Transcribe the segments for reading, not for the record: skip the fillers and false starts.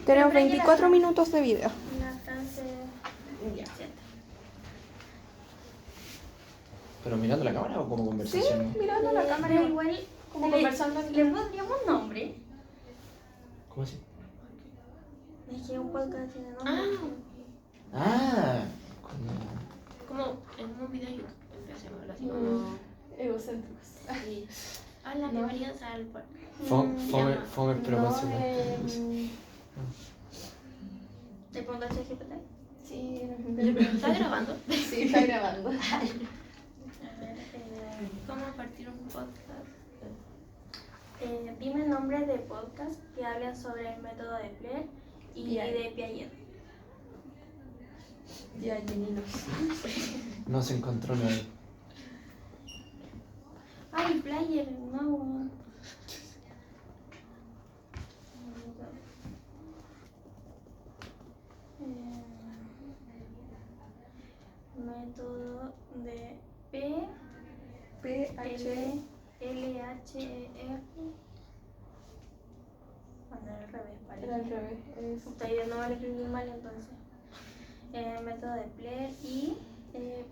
Tenemos 24 minutos de video. La frase... Ya. ¿Pero mirando la cámara o como Sí, conversación? mirando la cámara. Igual, Como conversando. ¿le pondríamos nombre? ¿Cómo así? Es que un podcast tiene nombre. Ah, Como en un video de YouTube, empecemos así como... Egocéntricos. Sí. Hola, bienvenidos al podcast. Fome pero No, consecuente. ¿Le pongo el ChatGPT? Sí, ¿Está grabando? sí, está grabando. A ver, ¿Cómo partir un podcast? dime nombres de podcast que hablen sobre el método de Blair y Piaget. de Piaget. Ya, lleninos. No se encontró nada. Ay, Player, no. Método de P, PH. L, H, E, R. Bueno, al revés, parece. Era al revés. Eso. Estoy de nuevo, le escribí mal entonces. Método de Blair y...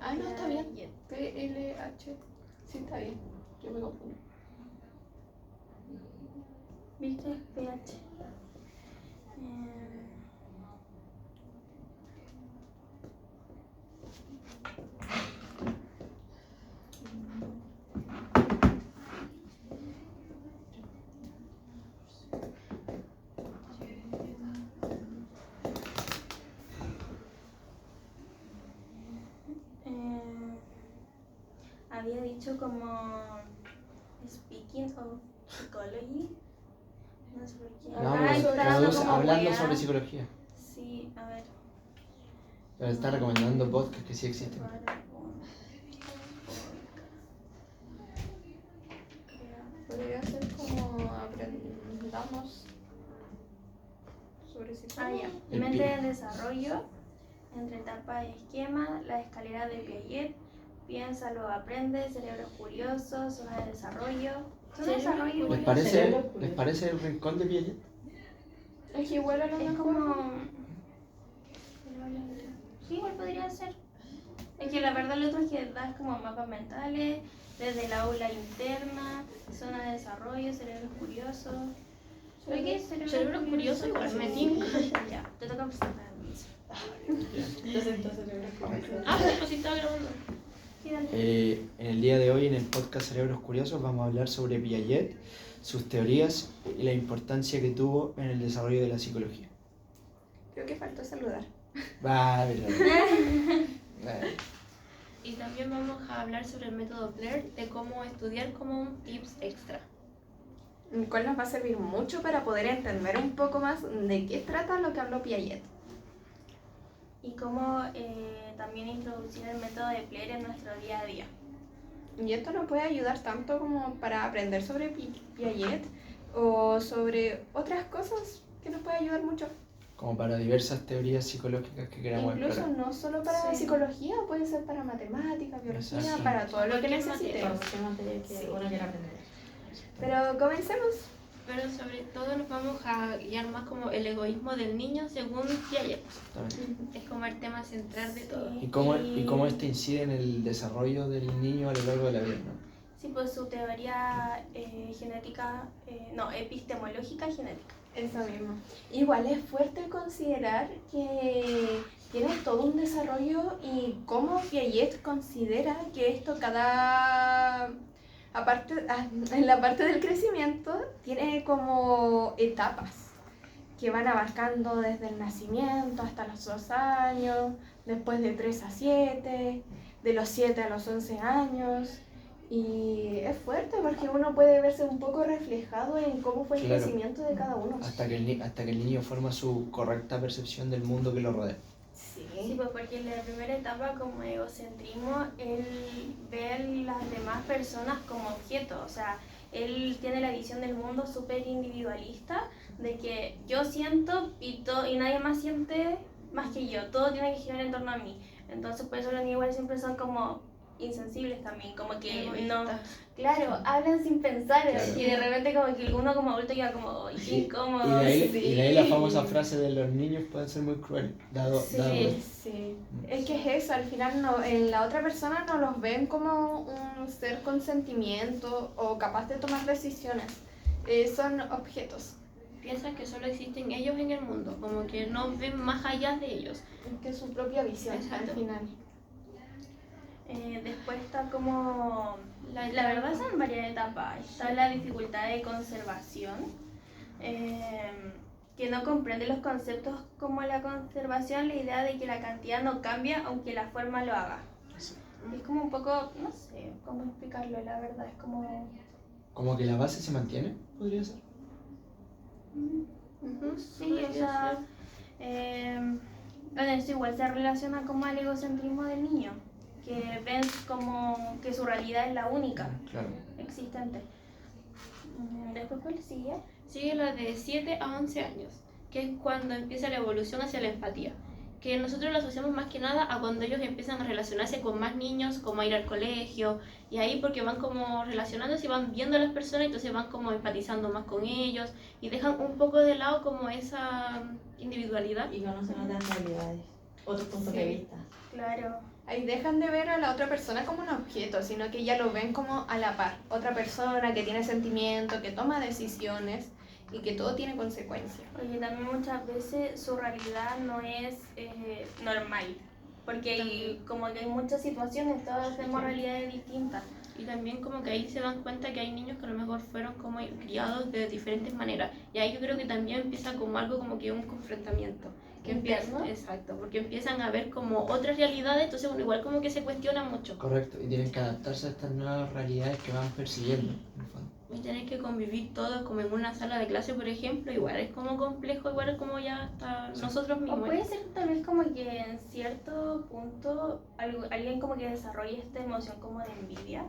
Ah, no, está bien. Piaget. PLH. Sí, está bien. Yo me confundo. ¿Viste? PH. Había dicho como speaking of psychology. No sé por qué. No, Ay, pero está dando como hablando weá. sobre psicología. Sí, a ver. Pero está recomendando podcasts que sí existen. Podría ser como aprendamos sobre Ah, psicología. ya. El Mente pi- en desarrollo, entre etapa y esquema, la escalera de Piaget, piensa, luego aprende, cerebro curioso, zona de desarrollo. Zona de desarrollo igual ¿Les parece el rincón de Piaget? Es que igual a lo es mejor. como... Sí, igual podría ser. Es que la verdad lo otro es que das como mapas mentales, desde el aula interna, zona de desarrollo, cerebro curioso. ¿Pero qué es Cerebro curioso igual me tinca. Ya, te toca presentar. Ah, sí, pues sí estaba grabando. Sí, dale. En el día de hoy, en el podcast Cerebros Curiosos, vamos a hablar sobre Piaget, sus teorías y la importancia que tuvo en el desarrollo de la psicología. Creo que faltó saludar. Va, verdad. Y también vamos a hablar sobre el método Blair, de cómo estudiar como un tips extra. El cual nos va a servir mucho para poder entender un poco más de qué trata lo que habló Piaget. Y cómo también introducir el método de Blair en nuestro día a día. Y esto nos puede ayudar tanto como para aprender sobre Piaget o sobre otras cosas que nos puede ayudar mucho. Como para diversas teorías psicológicas que queramos Incluso explorar. no solo para Sí. psicología, puede ser para matemáticas, biología, Exacto. para todo lo que Cualquier necesitemos. Cualquier materia que uno quiera aprender. Pero comencemos. Pero sobre todo nos vamos a guiar más como el egoísmo del niño según Piaget. Exactamente. Es como el tema central de todo. Y cómo este incide en el desarrollo del niño a lo largo de la vida, ¿no? Sí, pues su teoría genética, epistemológica genética. Eso mismo. Igual es fuerte considerar que tiene todo un desarrollo y cómo Piaget considera que esto en la parte del crecimiento tiene como etapas que van abarcando desde el nacimiento hasta los 2 años, después de 3 a 7, de los 7 a los 11 años. Y es fuerte porque uno puede verse un poco reflejado en cómo fue el Claro. crecimiento de cada uno. Hasta que el niño forma su correcta percepción del mundo que lo rodea. Sí, Sí. pues porque en la primera etapa como egocentrismo, él ve a las demás personas como objetos, o sea, él tiene la visión del mundo súper individualista, de que yo siento y nadie más siente más que yo, todo tiene que girar en torno a mí. Entonces por eso los niños igual siempre son como insensibles también, como que no, Egoístas. claro, hablan sin pensar Claro. y de repente como que uno como adulto queda como, "Ay, qué Y incómodo". y de ahí la famosa frase de los niños pueden ser muy crueles, dado Sí. Es que es eso, al final no, en la otra persona no los ven como un ser con sentimiento o capaz de tomar decisiones. Son objetos, Piensan que solo existen ellos en el mundo, como que no ven más allá de ellos. que es su propia visión Exacto. al final. Después está como, la verdad son varias etapas. Está la dificultad de conservación, que no comprende los conceptos como la conservación, la idea de que la cantidad no cambia aunque la forma lo haga. Sí. Es como un poco, no sé cómo explicarlo, la verdad, es como... Como que la base se mantiene, podría ser. Sí, o sea, bueno, esto igual se relaciona como al egocentrismo del niño, que ven como que su realidad es la única Claro. existente. Después, ¿cuál sigue? Sigue la de 7 a 11 años, que es cuando empieza la evolución hacia la empatía, que nosotros lo asociamos más que nada a cuando ellos empiezan a relacionarse con más niños, como a ir al colegio, y ahí porque van como relacionándose y van viendo a las personas, entonces van como empatizando más con ellos y dejan un poco de lado como esa individualidad. Y conocen otras realidades, otros puntos Sí. de vista. Claro. Ahí dejan de ver a la otra persona como un objeto, sino que ya lo ven como a la par. Otra persona que tiene sentimientos, que toma decisiones y que todo tiene consecuencias. Porque también muchas veces su realidad no es normal, porque hay, como que hay muchas situaciones, todas tenemos realidades distintas. Y también como que ahí se dan cuenta que hay niños que a lo mejor fueron como criados de diferentes maneras. Y ahí yo creo que también empieza como algo como que un confrontamiento. Que ¿Interno? empieza, exacto, porque empiezan a ver como otras realidades, entonces uno igual como que se cuestiona mucho. Correcto, y tienen que adaptarse a estas nuevas realidades que van persiguiendo, en el fondo. Y tener que convivir todos como en una sala de clase, por ejemplo, igual es como complejo, igual es como ya hasta nosotros O mismos. puede ser tal vez como que en cierto punto alguien como que desarrolle esta emoción como de envidia.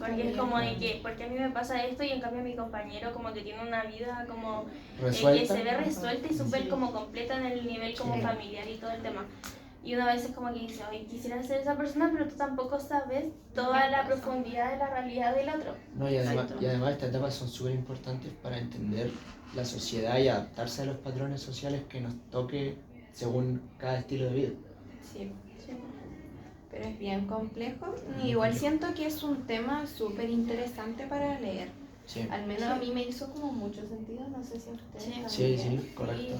Porque es como de que, porque a mí me pasa esto y en cambio mi compañero como que tiene una vida como que Resuelta. se ve resuelta y súper Sí. como completa en el nivel como Sí. familiar y todo el tema. Y una vez es como que dice, oye, quisiera ser esa persona, pero tú tampoco sabes toda la profundidad de la realidad del otro. No, y además, Exacto. estas etapas son súper importantes para entender la sociedad y adaptarse a los patrones sociales que nos toque según cada estilo de vida. Sí, pero es bien complejo. Y igual siento que es un tema súper interesante para leer. Sí, Al menos a mí me hizo como mucho sentido, no sé si a ustedes Sí. también. sí, correcto.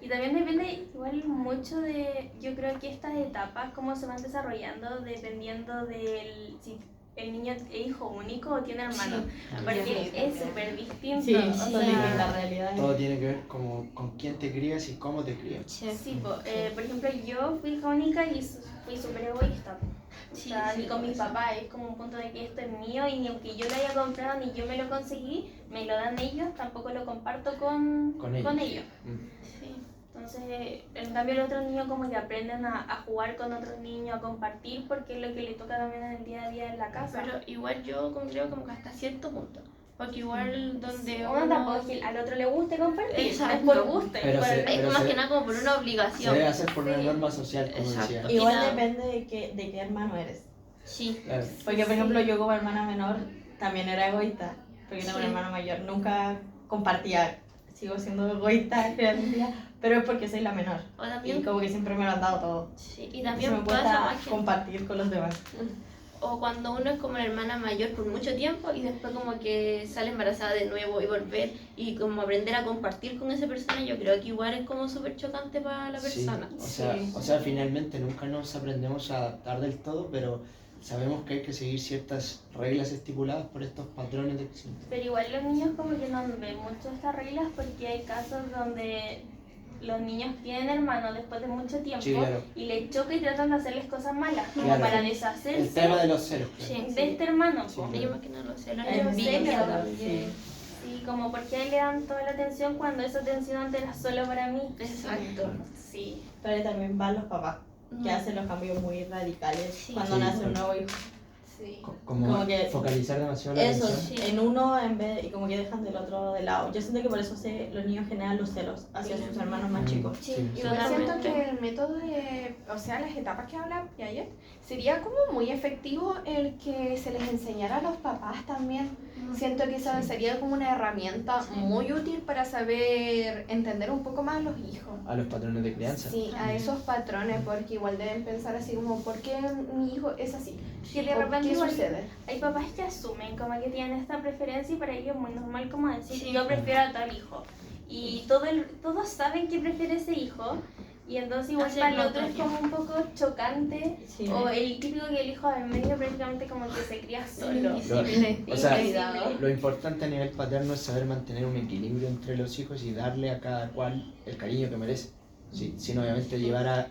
Y también depende igual mucho de, yo creo que estas etapas, cómo se van desarrollando dependiendo del si el niño es hijo único o tiene hermanos. Porque Sí. es súper distinto. Sí, o son sea, distintas realidades. Todo tiene que ver como con quién te crías y cómo te crías. Sí, por ejemplo, yo fui hija única y fui súper egoísta. O Sí, sea, sí, ni con mi sí. papá, es como un punto de que esto es mío y ni aunque yo lo haya comprado ni yo me lo conseguí, me lo dan ellos, tampoco lo comparto con ellos. Sí. Entonces, en cambio, los otros niños como que aprenden a jugar con otros niños, a compartir, porque es lo que les toca también en el día a día en la casa. Pero igual yo creo como que hasta cierto punto. Porque igual donde Uno tampoco es que al otro le guste compartir, Exacto. es por gusto. Pero por- se- Es más se- que nada como por una Se obligación. debe hacer por una Sí. norma social, como Exacto. decía. Igual Mira. depende de qué hermano eres. Sí. Claro. Porque, por ejemplo, yo como hermana menor también era egoísta. Porque tengo Sí. un hermano mayor. Nunca compartía. Sigo siendo egoísta al final del día. Pero es porque soy la menor. O Y también, como que siempre me lo han dado todo. sí, y Entonces también me pasa cuesta más que compartir con los demás. o cuando uno es como la hermana mayor por mucho tiempo y después como que sale embarazada de nuevo y volver y como aprender a compartir con esa persona, yo creo que igual es como súper chocante para la Sí, persona. o sea, finalmente nunca nos aprendemos a adaptar del todo, pero sabemos que hay que seguir ciertas reglas estipuladas por estos patrones de acción. Pero igual los niños como que no ven mucho estas reglas porque hay casos donde los niños tienen hermanos después de mucho tiempo Sí, claro. y les choca y tratan de hacerles cosas malas, como Claro. para El deshacerse tema de los celos, claro. Sí. de este hermano. Sí, po. claro. Ellos más que nada lo sé, la Ellos envidia celos. también. Sí, como porque a él le dan toda la atención cuando esa atención antes era solo para mí. Exacto. Sí. Pero ahí también van los papás. Que Mm. hacen los cambios muy radicales Sí. cuando Sí, nace un bueno. nuevo hijo. Sí. Como que focalizar demasiado la eso, atención. en uno en vez y como que dejan del otro de lado. Yo siento que por eso los niños generan los celos hacia sus hermanos más chicos. Sí, Yo totalmente. siento que el método de, o sea, las etapas que habla Piaget, sería como muy efectivo el que se les enseñara a los papás también. Siento que eso sería como una herramienta muy útil para saber entender un poco más a los hijos. A los patrones de crianza. Sí, a esos patrones, porque igual deben pensar así como, ¿por qué mi hijo es así? Que de ¿O repente ¿qué igual sucede? hay papás que asumen como que tienen esta preferencia y para ellos es muy normal como decir Sí. yo prefiero a tal hijo. Y todos saben que prefiere ese hijo y entonces igual Hacer para el otro es notorio. como un poco chocante Sí. o el típico que el hijo del medio prácticamente como que se cría solo. Invisible. O sea, Cuidado. lo importante a nivel paterno es saber mantener un equilibrio entre los hijos y darle a cada cual el cariño que merece. Sí, sin obviamente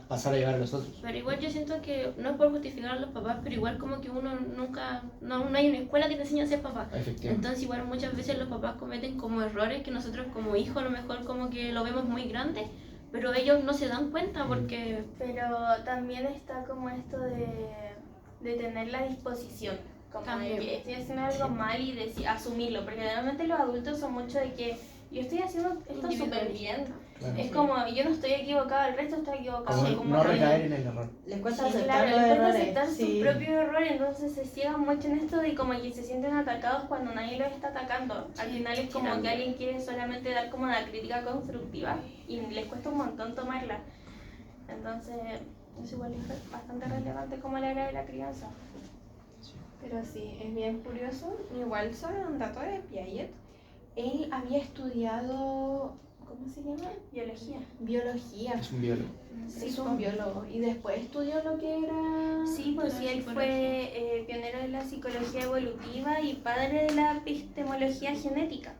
pasar a llevar a los otros. Pero igual yo siento que no es por justificar a los papás, pero igual como que uno nunca, no hay una escuela que te enseñe a ser papá. Efectivamente. Entonces igual muchas veces los papás cometen como errores que nosotros como hijos a lo mejor como que lo vemos muy grande, pero ellos no se dan cuenta porque... Pero también está como esto de tener la disposición, como También. de que estoy haciendo algo mal y asumirlo, porque realmente los adultos son mucho de que yo estoy haciendo esto súper bien. Claro. Es como, yo no estoy equivocado, el resto está equivocado. Como como no que- recaer en el error. Les cuesta Sí, aceptar claro, los les cuesta errores. aceptar Sí. sus propios errores, entonces se ciegan mucho en esto de como que se sienten atacados cuando nadie los está atacando. Al Sí, final es como también. que alguien quiere solamente dar como una crítica constructiva y les cuesta un montón tomarla. Entonces, eso igual es bastante relevante como la era de la crianza. Pero sí, es bien curioso. Igual sobre un dato de Piaget, él había estudiado, ¿cómo se llama? Biología. Biología. Es un biólogo. Es un biólogo. Y después estudió lo que era... Sí, pues sí, él fue pionero de la psicología evolutiva y padre de la epistemología genética.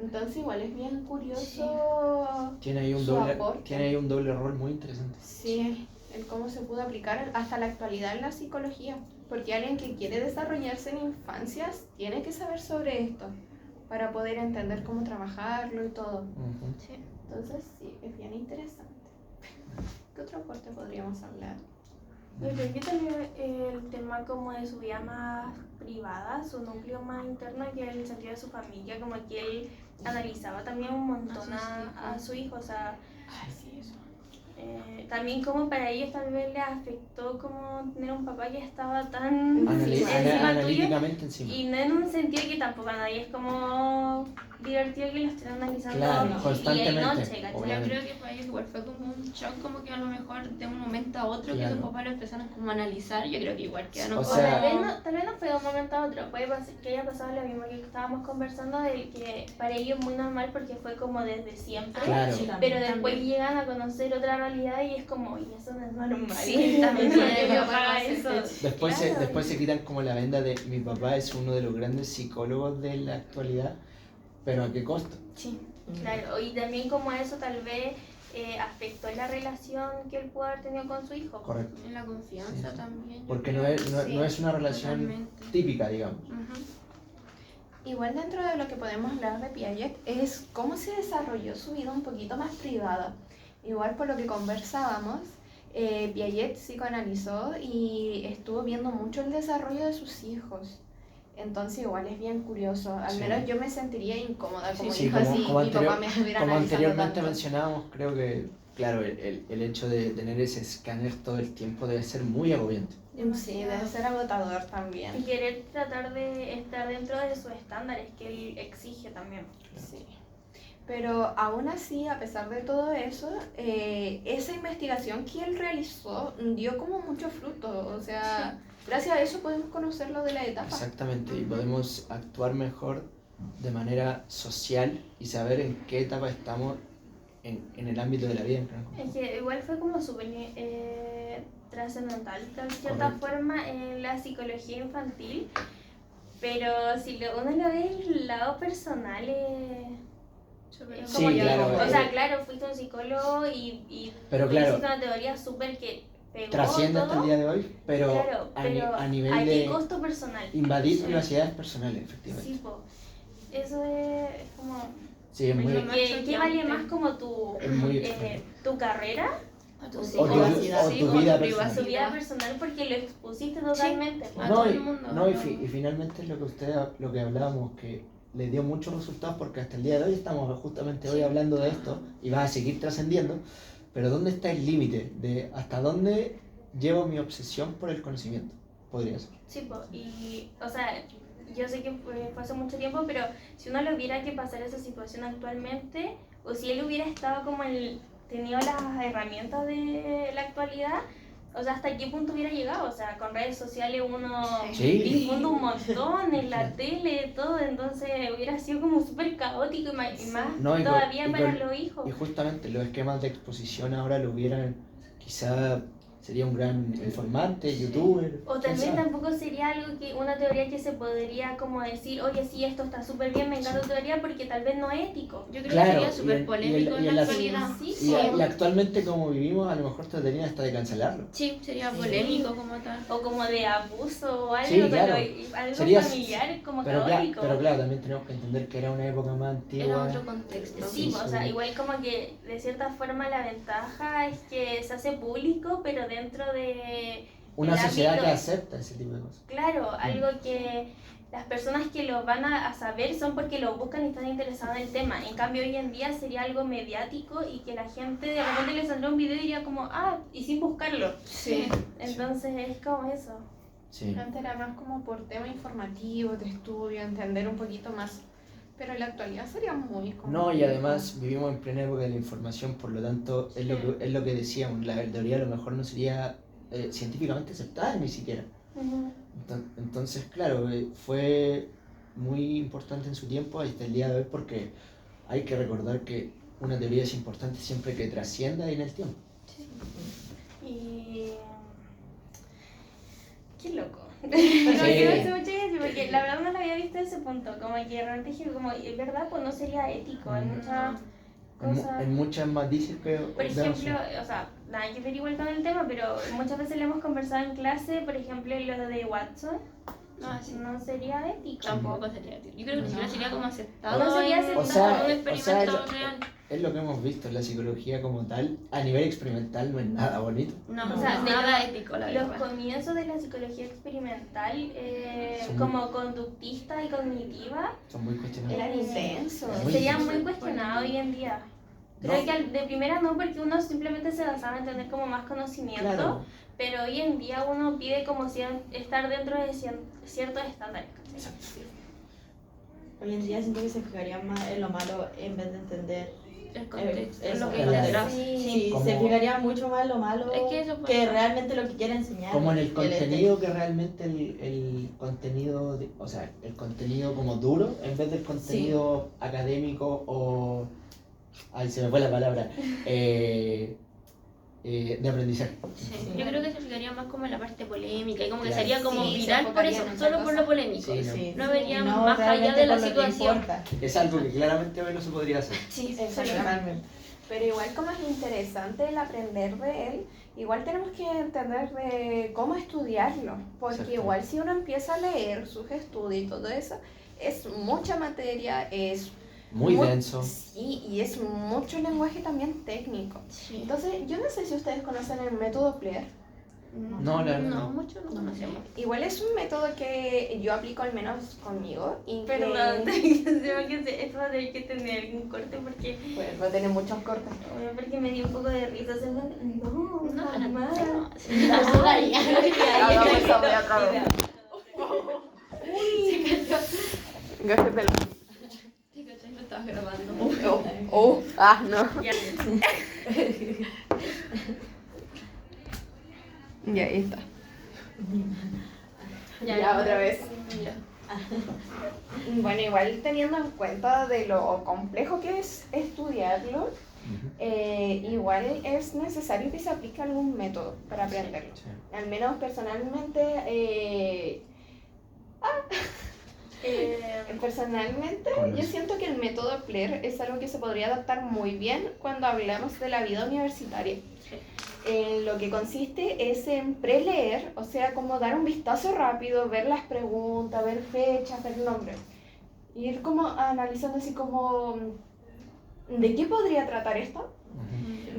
Entonces igual es bien curioso Tiene ahí un su doble, aporte. tiene ahí un doble rol muy interesante. Sí, el cómo se pudo aplicar hasta la actualidad en la psicología. Porque alguien que quiere desarrollarse en infancias tiene que saber sobre esto para poder entender cómo trabajarlo y todo. Ujú. Sí. Entonces sí, es bien interesante. ¿Qué otro aporte podríamos hablar? Yo creo que también el tema como de su vida más privada, su núcleo más interno, que el sentido de su familia, como que él analizaba también un montón a su hijo, o sea, Ay, sí, eso. también como para ellos tal vez les afectó como tener un papá que estaba tan Sí, encima tuyo, Analíticamente encima. y no en un sentido que tampoco a nadie es como divertido que lo estén analizando Claro, día y constantemente, noche, ¿cachai? Yo obviamente. creo que para ellos igual fue como un shock, como que a lo mejor de un momento a otro Claro. que sus papás lo empezaron como a analizar. Yo creo que igual quedaron O como... sea- Tal vez no fue de un momento a otro, puede que haya pasado lo mismo que estábamos conversando, de que para ellos es muy normal porque fue como desde siempre, Claro. Sí, también. pero después También. llegan a conocer otra realidad y es como, y eso no es normal. Sí, también. Porque mi Sí, papá sí, eso. Después, Claro. después se quitan como la venda de mi papá es uno de los grandes psicólogos de la actualidad, pero ¿a qué costo? Sí. Claro, y también como eso tal vez afectó la relación que él pudo haber tenido con su hijo. Correcto. En la confianza Sí. también. yo Porque creo. no es, Sí, no es una relación Totalmente. típica, digamos. Ujú. Igual dentro de lo que podemos hablar de Piaget es cómo se desarrolló su vida un poquito más privada. Igual por lo que conversábamos, Piaget psicoanalizó y estuvo viendo mucho el desarrollo de sus hijos. Entonces igual es bien curioso. Al Sí. menos yo me sentiría incómoda como Sí, hija como- si como mi anterior- papá me estuviera Como analizando anteriormente tanto. mencionábamos, creo que, claro, el hecho de tener ese escáner todo el tiempo debe ser muy agobiante. Sí, debe ser agotador Y también. querer tratar de estar dentro de sus estándares que él exige también. Sí. Pero aún así, a pesar de todo eso, esa investigación que él realizó dio como mucho fruto. O sea, gracias a eso podemos conocer lo de la etapa. Exactamente, y podemos actuar mejor de manera social y saber en qué etapa estamos en el ámbito de la vida. ¿no? Es que igual fue como súper trascendental, de cierta Correcto. forma, en la psicología infantil. Pero si uno lo ve en el lado personal, es Sí, como que, claro, o sea, claro, fuiste un psicólogo y Pero claro, hiciste una teoría súper que pegó trasciende hasta el todo. día de hoy, pero, Claro, pero a nivel ¿a qué de costo personal? invadir Sí. privacidades personales, efectivamente. Sí, po. Eso es como... Sí, es muy, Bueno, ¿Qué vale choqueante. más como tu, es muy extraño. tu carrera A tu O sí, tu- o sí, tu como vida a su personal. vida personal porque lo expusiste totalmente. A No, todo y, el mundo. no, y finalmente es lo que hablábamos, que le dio muchos resultados porque hasta el día de hoy estamos justamente hoy hablando de esto y va a seguir trascendiendo, pero ¿dónde está el límite de hasta dónde llevo mi obsesión por el conocimiento? Podría ser. Sí, y, o sea, yo sé que fue hace mucho tiempo, pero si uno le hubiera que pasar esa situación actualmente, o si él hubiera estado como tenido las herramientas de la actualidad, o sea, ¿hasta qué punto hubiera llegado? O sea, con redes sociales uno Sí. difunde un montón, en la tele, todo, entonces hubiera sido como súper caótico y más No, y todavía con- y para con- los hijos. Y justamente los esquemas de exposición ahora lo hubieran, quizá sería un gran informante, youtuber. O quién tal vez sabe. tampoco sería algo que, una teoría que se podría como decir, oye, sí, esto está súper bien, me encanta tu teoría, porque tal vez no es ético. Yo creo Claro, que sería y súper en- polémico y en en la las- actualidad. Sí, Y actualmente como vivimos, a lo mejor tratarían hasta de cancelarlo. Sí, sería Sí. polémico como tal. O como de abuso o algo, Sí, claro. algo Sería- familiar, como Pero caótico. claro, también tenemos que entender que era una época más antigua. Era otro contexto. Sí, Sí, o sea, igual como que de cierta forma la ventaja es que se hace público, pero dentro de Una el sociedad ámbito- que acepta ese tipo de cosas. Claro, algo que las personas que lo van a saber son porque lo buscan y están interesadas en el tema. En cambio, hoy en día sería algo mediático y que la gente de repente le saldrá un video y diría como, ah, y sin buscarlo. Sí. Entonces es como eso. Sí. Antes era más como por tema informativo, de estudio, entender un poquito más. Pero en la actualidad sería muy complicado. No, y además vivimos en plena época de la información, por lo tanto, es lo que decíamos, la teoría a lo mejor no sería científicamente aceptada ni siquiera. Entonces, claro, fue muy importante en su tiempo hasta el día de hoy porque hay que recordar que una teoría es importante siempre que trascienda en el tiempo. Y... qué loco. Sí. Pero me hace mucha gracia porque la verdad no lo había visto ese punto. Como que realmente dije, como, es verdad, pues no sería ético. Hay muchas cosas. En muchas matices que Por ejemplo, o sea, nada que ver igual con el tema, pero muchas veces le hemos conversado en clase, por ejemplo, lo de Watson. No, sí. No sería ético. Tampoco sería. Yo creo que ni siquiera sería como aceptado. No sería en aceptado. un experimento real. es lo que hemos visto, la psicología como tal, a nivel experimental no es nada bonito. No, O sea, de nada ético, la Los verdad. comienzos de la psicología experimental, Son como conductista y cognitiva, Son muy cuestionables. Eran intensos. Muy sería intenso. muy cuestionado hoy en día. Creo No. que de primera no, porque uno simplemente se basaba en tener como más conocimiento, Claro. pero hoy en día uno pide como estar dentro de ciertos estándares. ¿cachai? Exacto. Hoy en día siento que se fijaría más en lo malo en vez de entender. El contexto, Eso, lo que hay claro. detrás. Sí, Como- se fijaría mucho más en lo malo Es que eso puede que ser. realmente lo que quiere enseñar. Como en el El contenido que realmente el contenido, o sea, el contenido como duro en vez del contenido académico o, ay, se me fue la palabra, de aprendizaje. Sí. Yo creo que se fijaría más como en la parte polémica y como que Claro. sería como Sí, se viral por enfocaría eso, en esa solo por cosa. lo polémico. Sí, no. Sí, No vería y más allá realmente de la por lo que situación. importa. Es algo que claramente hoy no se podría hacer. Sí, Totalmente. Pero igual como es interesante el aprender de él, igual tenemos que entender de cómo estudiarlo, porque Exacto. igual si uno empieza a leer sus estudios y todo eso, es mucha materia, es Muy denso. Sí, y es mucho lenguaje también técnico. Sí. Entonces, yo no sé si ustedes conocen el método Player. No, la verdad No, no. mucho no conocemos. Igual es un método que yo aplico al menos conmigo y que Perdón, esto va a tener que tener algún corte porque, pues, va a tener muchos cortes. porque me dio un poco de risa. No, jamás. Hagamos esa wea otra vez. Gástepelo. Sí, ¿cachai? Lo estabas grabando. No. Ya. Ya, ahí está. Ya, Ya, otra vez. Ya. Bueno, igual teniendo en cuenta de lo complejo que es estudiarlo, Ujú. igual es necesario que se aplique algún método para aprenderlo. Sí. Al menos personalmente, Con yo eso. siento que el método Player es algo que se podría adaptar muy bien cuando hablamos de la vida universitaria. Lo que consiste es en preleer, o sea, como dar un vistazo rápido, ver las preguntas, ver fechas, ver nombres. Ir como analizando así como, ¿de qué podría tratar esto?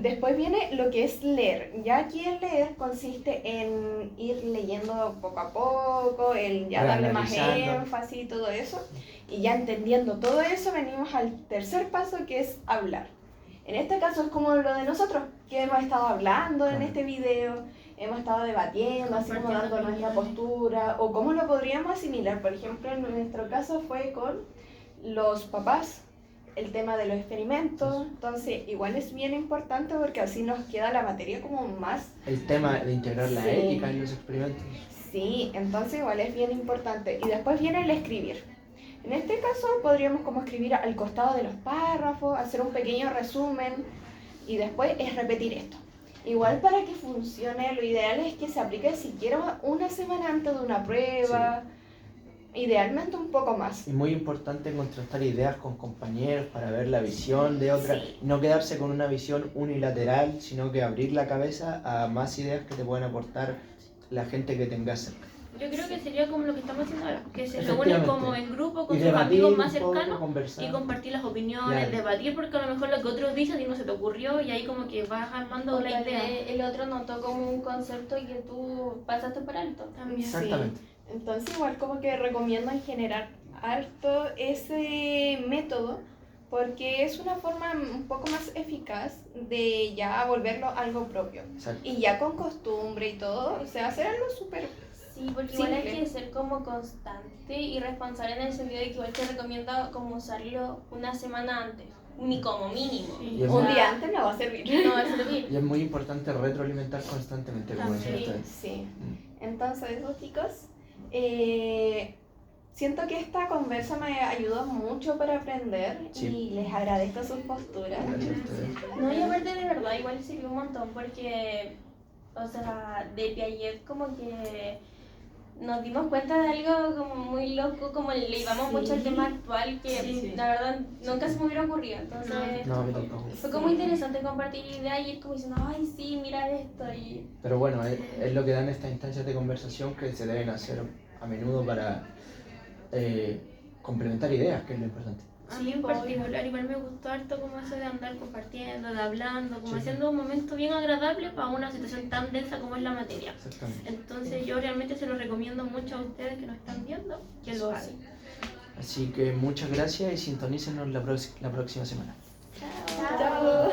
Después viene lo que es leer. Ya aquí el leer consiste en ir leyendo poco a poco, el ya darle más Analizando. énfasis y todo eso. Y ya entendiendo todo eso, venimos al tercer paso, que es hablar. En este caso es como lo de nosotros, que hemos estado hablando en Claro. este video, hemos estado debatiendo, así como Compartiendo dando nuestra opiniones. postura, o cómo lo podríamos asimilar. Por ejemplo, en nuestro caso fue con los papás, el tema de los experimentos. Entonces, igual es bien importante porque así nos queda la materia como más. El tema de integrar la Sí. ética en los experimentos. Sí, entonces igual es bien importante. Y después viene el escribir. En este caso podríamos como escribir al costado de los párrafos, hacer un pequeño resumen y después es repetir esto. Igual para que funcione, lo ideal es que se aplique siquiera una semana antes de una prueba, idealmente un poco más. Y muy importante contrastar ideas con compañeros para ver la visión de otra. Sí. No quedarse con una visión unilateral, sino que abrir la cabeza a más ideas que te pueden aportar la gente que tengas cerca. Yo creo que sería como lo que estamos haciendo ahora, que se reúnen Efectivamente. como en grupo con Y sus debatir amigos más un poco, cercanos conversar. y compartir las opiniones, Claro. debatir, porque a lo mejor lo que otros dicen a ti no se te ocurrió y ahí como que vas armando O la tal idea. vez el otro notó como un concepto y que tú pasaste por alto. También. Exactamente. Entonces igual como que recomiendo en general harto ese método porque es una forma un poco más eficaz de ya volverlo algo propio. Exacto. Y ya con costumbre y todo, o sea, hacer algo súper. Sí, porque igual hay Simple. que ser como constante y responsable en el sentido de que igual te recomienda como usarlo una semana antes, ni como mínimo. Sí. Y es Un muy- día antes no va a servir. No va a servir. Y es muy importante retroalimentar constantemente, como decían Sí. ustedes. Sí. Mm. Entonces, eso, chicos, siento que esta conversa me ayudó mucho para aprender Sí. y les agradezco sus posturas. Gracias a ustedes. No, y aparte de verdad igual sirvió un montón porque, o sea, de Piaget como que nos dimos cuenta de algo como muy loco, como le íbamos Sí. mucho al tema actual que Sí. la verdad nunca se me hubiera ocurrido. Entonces No, a mí tampoco. fue como interesante compartir ideas y ir como diciendo, ay sí, mira esto y... Pero bueno, es lo que dan estas instancias de conversación que se deben hacer a menudo para complementar ideas, que es lo importante. A mí en particular igual me gustó harto como eso de andar compartiendo, de hablando, como Sí. haciendo un momento bien agradable para una situación tan densa como es la materia. Exactamente. Entonces yo realmente se lo recomiendo mucho a ustedes que nos están viendo, que lo hagan. Así que muchas gracias y sintonícenos la próxima semana. Chao.